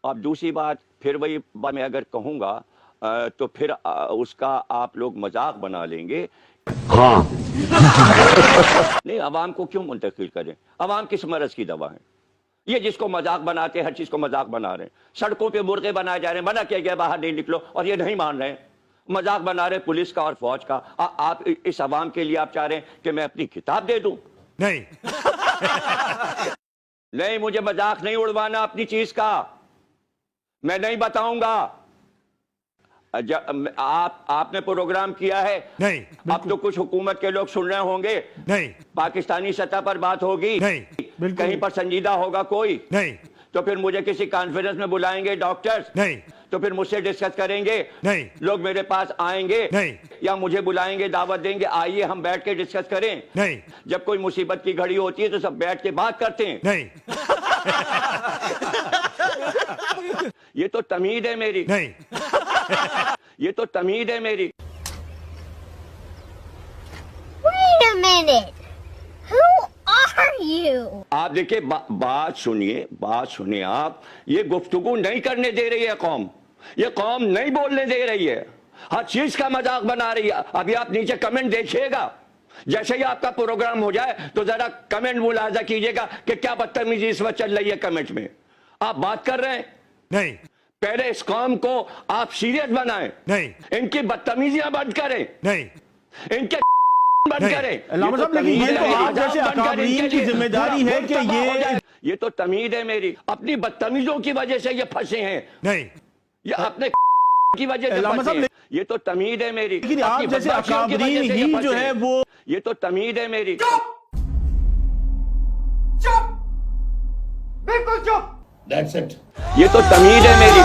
अब दूसरी बात, फिर वही बात मैं अगर कहूँगा तो फिर उसका आप लोग मजाक बना लेंगे। हाँ नहीं, अवाम को क्यों मुंतकिल करें? अवाम किस मरज की दवा है? ये जिसको मजाक बनाते हैं, हर चीज को मजाक बना रहे हैं। सड़कों पे मुर्गे बनाए जा रहे हैं, मना किया गया बाहर नहीं निकलो, और ये नहीं मान रहे हैं। मजाक बना रहे पुलिस का और फौज का। आप इस अवाम के लिए आप चाह रहे हैं कि मैं अपनी किताब दे दूं? नहीं नहीं, मुझे मजाक नहीं उड़वाना अपनी चीज का, मैं नहीं बताऊंगा। आपने प्रोग्राम किया है नहीं, अब तो कुछ हुकूमत के लोग सुन रहे होंगे नहीं, पाकिस्तानी सतह पर बात होगी नहीं, कहीं पर संजीदा होगा कोई नहीं, तो फिर मुझे किसी कॉन्फ्रेंस में बुलाएंगे डॉक्टर्स नहीं, तो फिर मुझसे डिस्कस करेंगे नहीं, लोग मेरे पास आएंगे नहीं, या मुझे बुलाएंगे, दावत देंगे, आइए हम बैठ के डिस्कस करें नहीं। जब कोई मुसीबत की घड़ी होती है तो सब बैठ के बात करते हैं नहीं। ये तो तमीद है मेरी नहीं, ये तो तमीद है मेरी। Wait a minute. Who are you? आप देखिए, बात सुनिए आप। ये गुफ्तगू नहीं करने दे रही है कौम, ये कौम नहीं बोलने दे रही है, हर चीज का मजाक बना रही है। अभी आप नीचे कमेंट देखिएगा, जैसे ही आपका प्रोग्राम हो जाए तो जरा कमेंट मुलाजा कीजिएगा कि क्या बदतमीजी इस वक्त चल रही है कमेंट में। आप बात कर रहे हैं नहीं, पहले इस कौम को आप सीरियस बनाएं नहीं, इनकी बदतमीजियां बंद करें नहीं, इनके बंद करें। अल्लामा साहब, लेकिन ये तो आप जैसे अकाबरीन की जिम्मेदारी है कि ये तो तमीद है मेरी। अपनी बदतमीजों की वजह से ये फंसे हैं नहीं, ये अपने की वजह से फंसे हैं। ये तो तमीद है मेरी। लेकिन आप जैसे अकाबरीन ही जो है वो, ये तो तमीद है मेरी। चुप, बिल्कुल चुप। ये तो तमीद है मेरी।